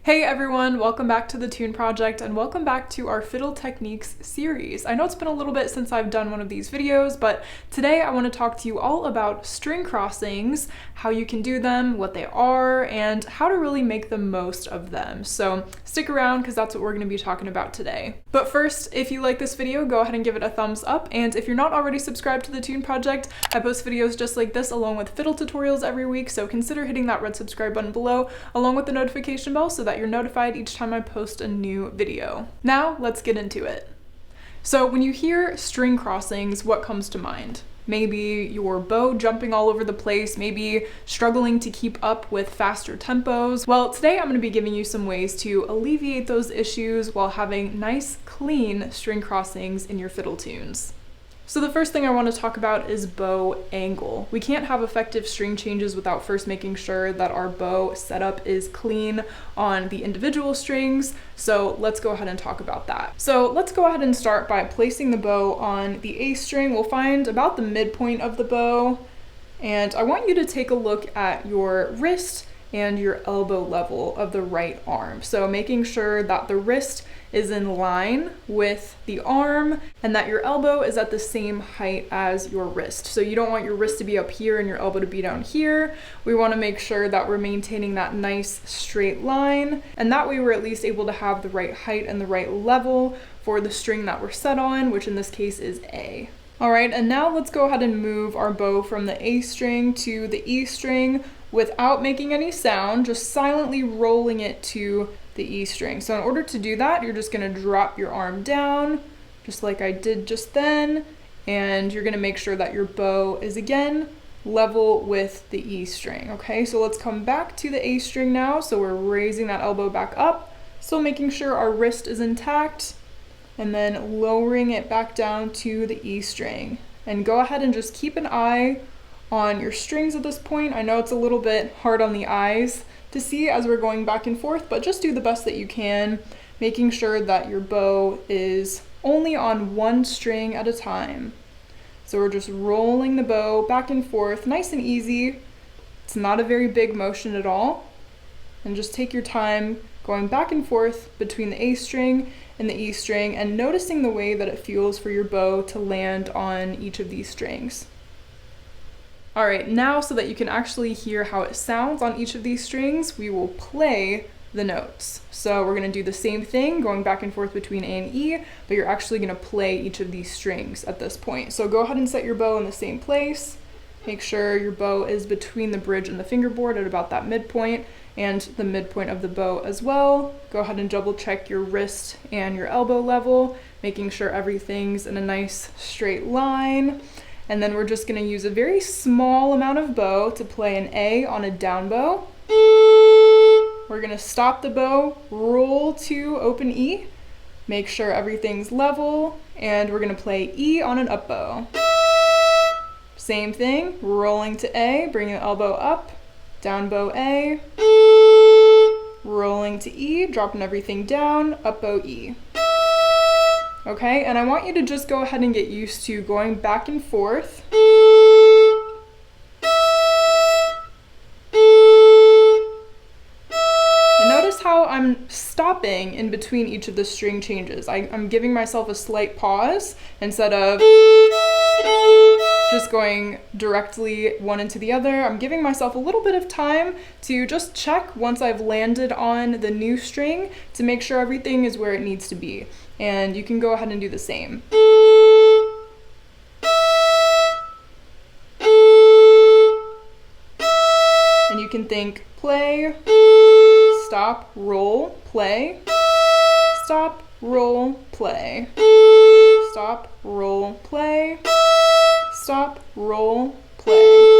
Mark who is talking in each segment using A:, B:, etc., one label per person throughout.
A: Hey everyone, welcome back to the Tune Project and welcome back to our Fiddle Techniques series. I know it's been a little bit since I've done one of these videos, but today I want to talk to you all about string crossings, how you can do them, what they are, and how to really make the most of them. So stick around because that's what we're going to be talking about today. But first, if you like this video, go ahead and give it a thumbs up, and if you're not already subscribed to the Tune Project, I post videos just like this along with fiddle tutorials every week, so consider hitting that red subscribe button below along with the notification bell so that you're notified each time I post a new video. Now, let's get into it. So when you hear string crossings, what comes to mind? Maybe your bow jumping all over the place, maybe struggling to keep up with faster tempos. Well, today I'm going to be giving you some ways to alleviate those issues while having nice, clean string crossings in your fiddle tunes. So the first thing I want to talk about is bow angle. We can't have effective string changes without first making sure that our bow setup is clean on the individual strings. So let's go ahead and talk about that. So let's go ahead and start by placing the bow on the A string. We'll find about the midpoint of the bow. And I want you to take a look at your wrist and your elbow level of the right arm. So making sure that the wrist is in line with the arm and that your elbow is at the same height as your wrist. So you don't want your wrist to be up here and your elbow to be down here. We want to make sure that we're maintaining that nice straight line, and that way we're at least able to have the right height and the right level for the string that we're set on, which in this case is A. All right, and now let's go ahead and move our bow from the A string to the E string without making any sound, just silently rolling it to the E string. So in order to do that, you're just gonna drop your arm down, just like I did just then, and you're gonna make sure that your bow is again level with the E string, okay? So let's come back to the A string now. So we're raising that elbow back up, still making sure our wrist is intact, and then lowering it back down to the E string. And go ahead and just keep an eye on your strings at this point. I know it's a little bit hard on the eyes to see as we're going back and forth, but just do the best that you can, making sure that your bow is only on one string at a time. So we're just rolling the bow back and forth, nice and easy. It's not a very big motion at all. And just take your time going back and forth between the A string and the E string and noticing the way that it feels for your bow to land on each of these strings. All right, now so that you can actually hear how it sounds on each of these strings, we will play the notes. So we're gonna do the same thing, going back and forth between A and E, but you're actually gonna play each of these strings at this point. So go ahead and set your bow in the same place. Make sure your bow is between the bridge and the fingerboard at about that midpoint, and the midpoint of the bow as well. Go ahead and double check your wrist and your elbow level, making sure everything's in a nice straight line. And then we're just gonna use a very small amount of bow to play an A on a down bow. We're gonna stop the bow, roll to open E, make sure everything's level, and we're gonna play E on an up bow. Same thing, rolling to A, bringing the elbow up, down bow A, rolling to E, dropping everything down, up bow E. Okay, and I want you to just go ahead and get used to going back and forth. And notice how I'm stopping in between each of the string changes. I'm giving myself a slight pause instead of just going directly one into the other. I'm giving myself a little bit of time to just check once I've landed on the new string to make sure everything is where it needs to be. And you can go ahead and do the same. And you can think play, stop, roll, play, stop, roll, play, stop, roll, play, stop, roll, play.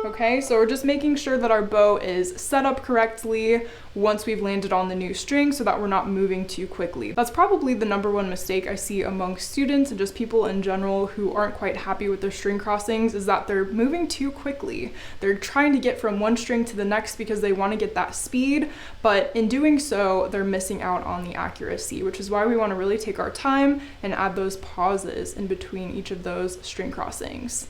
A: Okay, so we're just making sure that our bow is set up correctly once we've landed on the new string so that we're not moving too quickly. That's probably the #1 mistake I see among students and just people in general who aren't quite happy with their string crossings, is that they're moving too quickly. They're trying to get from one string to the next because they want to get that speed, but in doing so, they're missing out on the accuracy, which is why we want to really take our time and add those pauses in between each of those string crossings.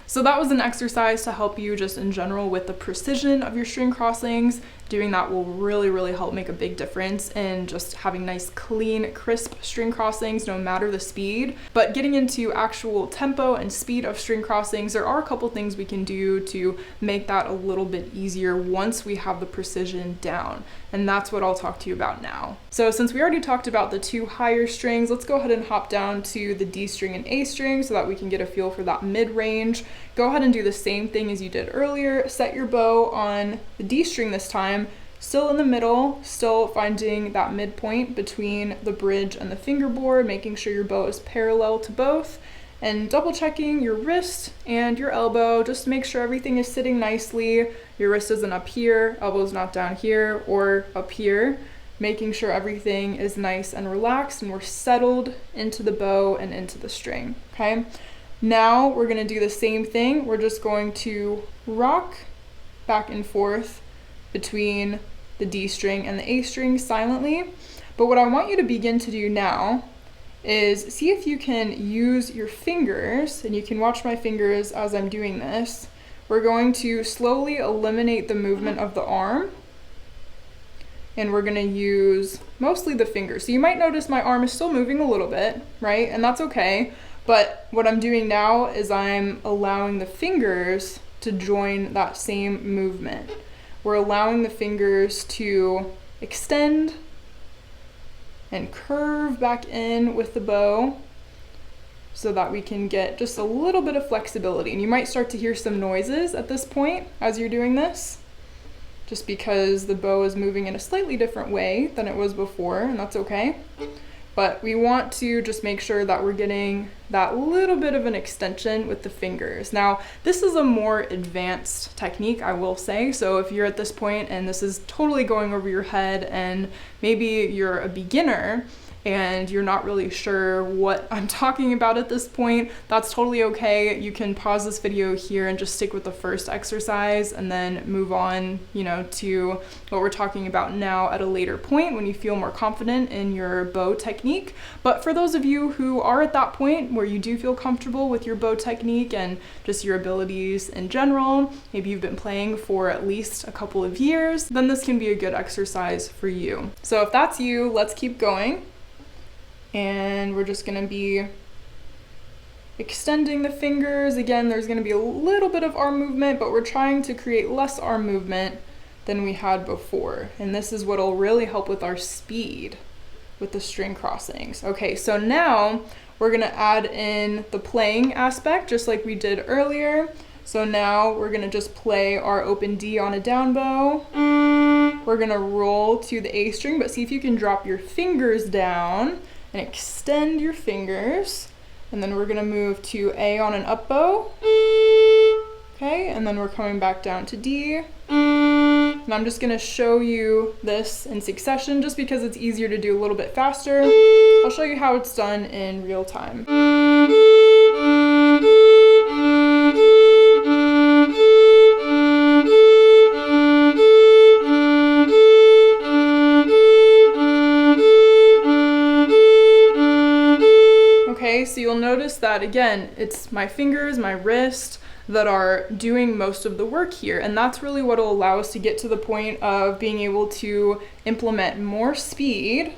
A: So that was an exercise to help you just in general with the precision of your string crossings. Doing that will really help make a big difference in just having nice, clean, crisp string crossings, no matter the speed. But getting into actual tempo and speed of string crossings, there are a couple things we can do to make that a little bit easier once we have the precision down. And that's what I'll talk to you about now. So since we already talked about the two higher strings, let's go ahead and hop down to the D string and A string so that we can get a feel for that mid-range. Go ahead and do the same thing as you did earlier. Set your bow on the D string this time, still in the middle, still finding that midpoint between the bridge and the fingerboard, making sure your bow is parallel to both, and double checking your wrist and your elbow just to make sure everything is sitting nicely. Your wrist isn't up here, elbow's not down here or up here, making sure everything is nice and relaxed and we're settled into the bow and into the string, okay? Now we're gonna do the same thing. We're just going to rock back and forth between the D string and the A string silently. But what I want you to begin to do now is see if you can use your fingers, and you can watch my fingers as I'm doing this. We're going to slowly eliminate the movement of the arm, and we're gonna use mostly the fingers. So you might notice my arm is still moving a little bit, right? And that's okay. But what I'm doing now is I'm allowing the fingers to join that same movement. We're allowing the fingers to extend and curve back in with the bow so that we can get just a little bit of flexibility. And you might start to hear some noises at this point as you're doing this, just because the bow is moving in a slightly different way than it was before, and that's okay. But we want to just make sure that we're getting that little bit of an extension with the fingers. Now, this is a more advanced technique, I will say. So if you're at this point and this is totally going over your head and maybe you're a beginner and you're not really sure what I'm talking about at this point, that's totally okay. You can pause this video here and just stick with the first exercise and then move on, to what we're talking about now at a later point when you feel more confident in your bow technique. But for those of you who are at that point where you do feel comfortable with your bow technique and just your abilities in general, maybe you've been playing for at least a couple of years, then this can be a good exercise for you. So if that's you, let's keep going. And we're just gonna be extending the fingers. Again, there's gonna be a little bit of arm movement, but we're trying to create less arm movement than we had before. And this is what'll really help with our speed with the string crossings. Okay, so now we're gonna add in the playing aspect, just like we did earlier. So now we're gonna just play our open D on a down bow. We're gonna roll to the A string, but see if you can drop your fingers down and extend your fingers. And then we're gonna move to A on an up bow. Okay, and then we're coming back down to D. And I'm just gonna show you this in succession just because it's easier to do a little bit faster. I'll show you how it's done in real time. So you'll notice that again, it's my fingers, my wrist that are doing most of the work here. And that's really what will allow us to get to the point of being able to implement more speed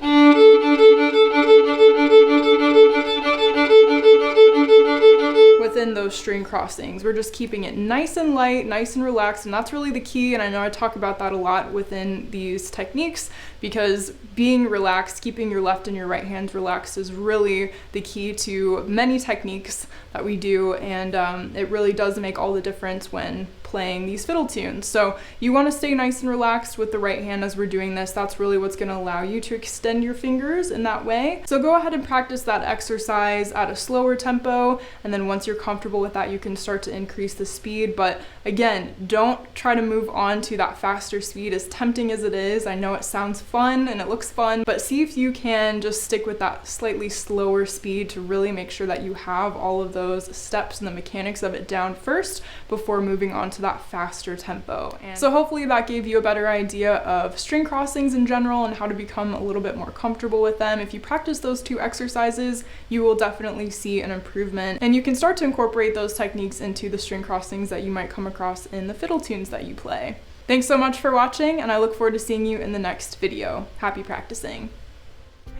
A: within those string crossings. We're just keeping it nice and light, nice and relaxed, and that's really the key. And I know I talk about that a lot within these techniques because being relaxed, keeping your left and your right hands relaxed is really the key to many techniques that we do, and it really does make all the difference when playing these fiddle tunes. So you want to stay nice and relaxed with the right hand as we're doing this. That's really what's going to allow you to extend your fingers in that way. So go ahead and practice that exercise at a slower tempo, and then once you're comfortable with that, you can start to increase the speed. But again, don't try to move on to that faster speed, as tempting as it is. I know it sounds fun and it looks fun, but see if you can just stick with that slightly slower speed to really make sure that you have all of those steps and the mechanics of it down first before moving on to to that faster tempo. And so hopefully that gave you a better idea of string crossings in general and how to become a little bit more comfortable with them. If you practice those 2 exercises, you will definitely see an improvement, and you can start to incorporate those techniques into the string crossings that you might come across in the fiddle tunes that you play. Thanks so much for watching, and I look forward to seeing you in the next video. Happy practicing!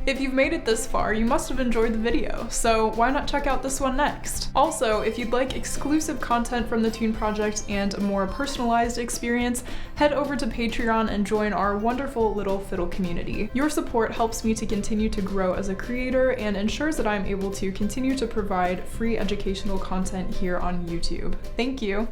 A: If you've made it this far, you must have enjoyed the video, so why not check out this one next? Also, if you'd like exclusive content from the Tune Project and a more personalized experience, head over to Patreon and join our wonderful little fiddle community. Your support helps me to continue to grow as a creator and ensures that I'm able to continue to provide free educational content here on YouTube. Thank you!